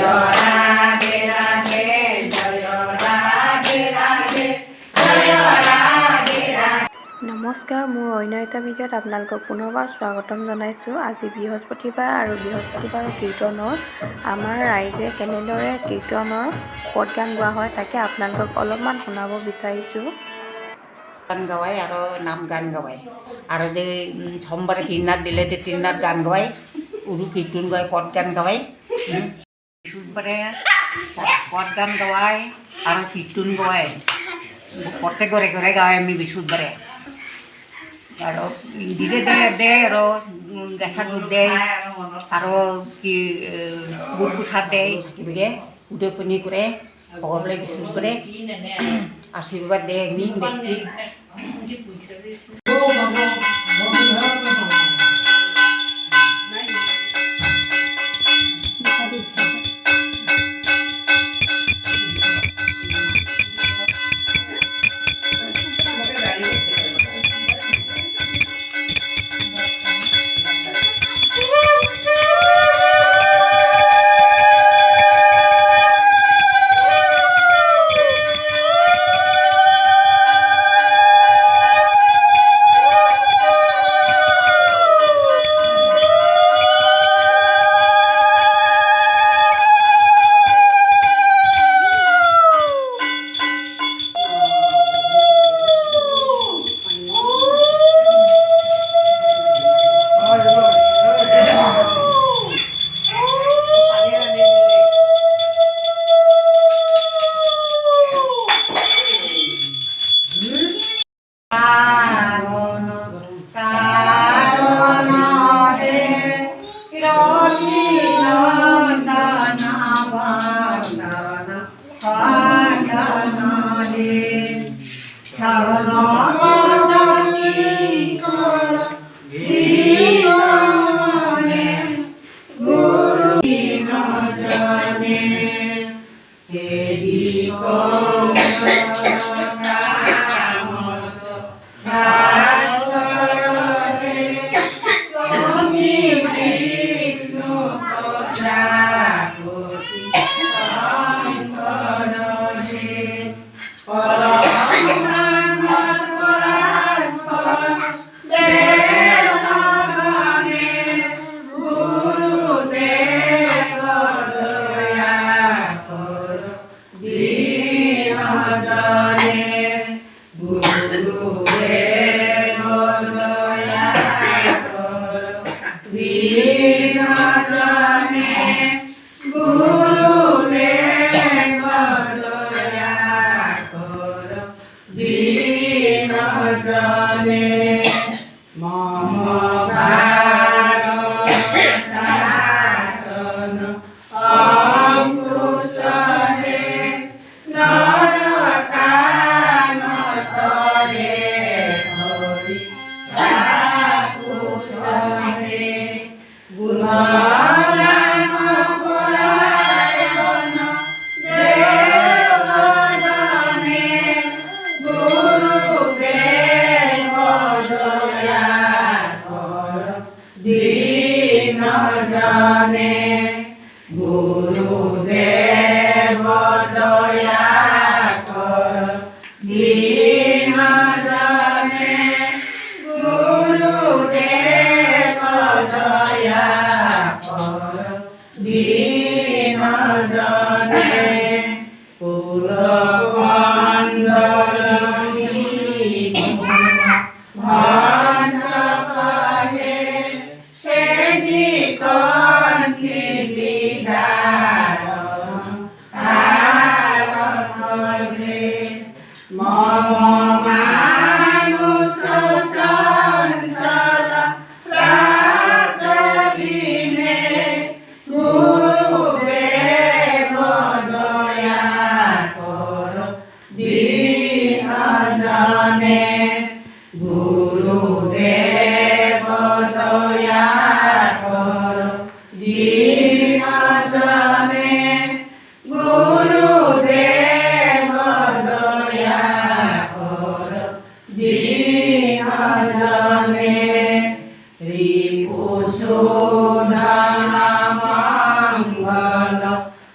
রাধে রাধে জয় রাধে রাধে জয় রাধে রাধে। নমস্কাৰ, মোৰ অন্য এটা ভিডিঅ'ত আপোনালোকক পুনৰবাৰ স্বাগতম জনাইছোঁ। আজি বৃহস্পতিবাৰ আৰু বৃহস্পতিবাৰৰ কীৰ্তনৰ আমাৰ ৰাইজে কেনেদৰে কীৰ্তনৰ পদ গান গোৱা হয় তাকে আপোনালোকক অলপমান শুনাব বিচাৰিছোঁ। গান গাৱাই আৰু নাম গান গাৱাই আৰু যে সোমবাৰে তিনিনাথ দিলে তে তিনিনাথ গান গাৱাই উৰু কীৰ্তন গাই পদ গান গাৱাই বুধবাৰে পদ গান গাৱাই আৰু কীৰ্তন গাৱাই প্ৰত্যেক ঘৰে ঘৰে গাৱাই আমি বৃহস্পতিবাৰে আৰু দিলে দে আৰু গেছা দুধ দে আৰু কি বুট প্ৰসাদ দে কিবাকে উদয়পনি কৰে সকলোৱে বৃহস্পতিবাৰে আশীৰ্বাদ দে আমি ব্যক্তিক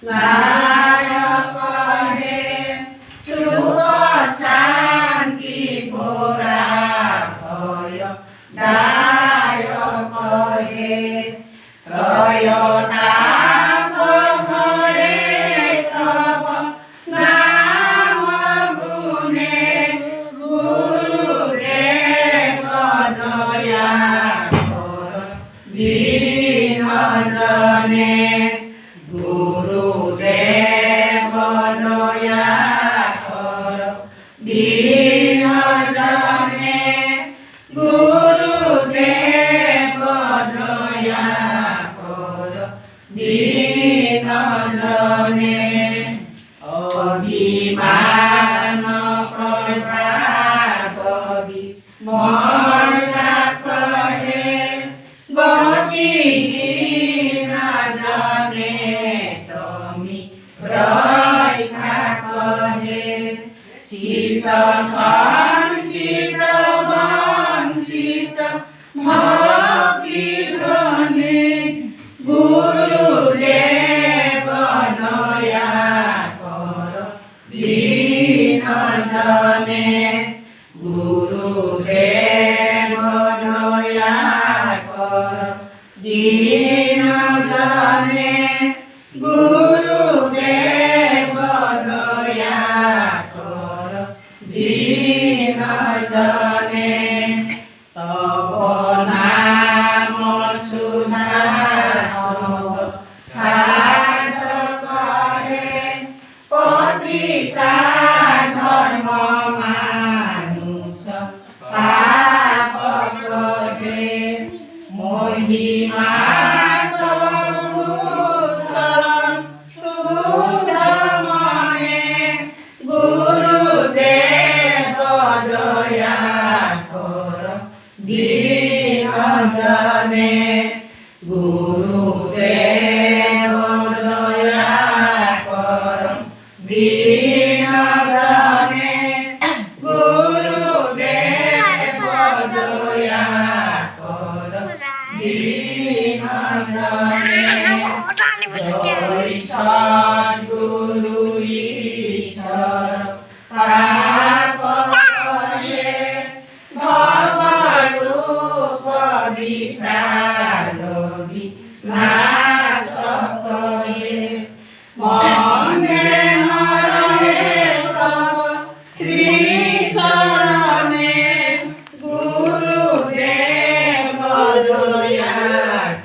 নায়ক হে সুখ শান্তি ভরা ভয় দায়ক হে রয় তাপ ঘরে তব নাম গুণে গুরুদেব দয়া কর বিনোদনে গুরুদেব দয়া কর বিনোদনে গুরুদেব দয়া কর বিনোদনে অভিমান কর্তা কবি মর্তা কহে গতি না জানে তুমি রক্ষা কহে শীত সংশীত বঞ্চিত ভক্তি ধ্বনি গুরুদেব দয়া কর বিনোদনে গুরুদেব দয়া কর বিনোদনে গুরুদেব দয়া কর বিনোদনে তব নাম সুধা সাধক হে পতিতা ধর্ম মানুষ পাপক হে মহিমা সুধমনে গুরুদেব দয়া কর বিনোদনে গুরুদেব দয়া কর বিনোদনে গুরুদেব দয়া কর বিনোদনে জয় সদ্গুরু ঈশ্বর পাপ হে ভবরূপ বিতারবি নাশক হে মনে নরে সব শ্রী শরণে গুরুদেব দয়া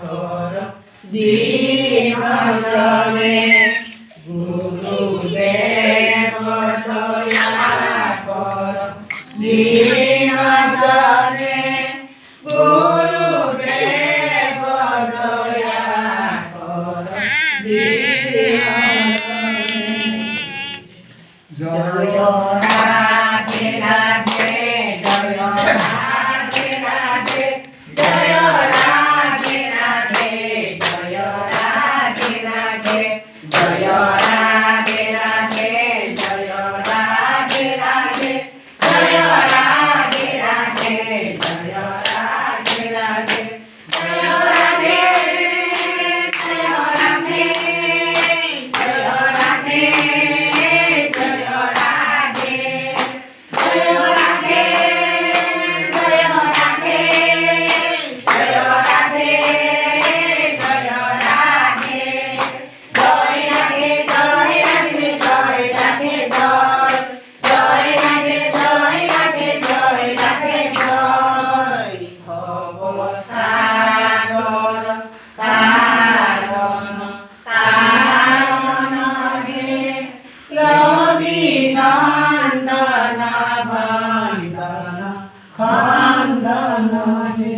কর বিনোদনে গুরুদেব দয়া কর বিনোদনে গুরুদেব দয়া কর বিনোদনে জয় রাধে রাধে জয় রাধে রাধে জয় রাধে রাধে জয় রাধে রাধে জয় রাধে রাধে জয় রাধে রাধে জয় রাধে রাধে জয় রাধে রাধে জয় রাধে জয় রাধে জয় রাধে জয় রাধে জয় রাধে জয় রাধে জয় রাধে জয় রাধে জয় রাধে জয় রাধে জয় রাধে জয় জয় রাধে জয় রাধে জয় রাধে জয় ভব সাগর তারণ তারণ হে রবি নন্দন বন্দন খন্দন হে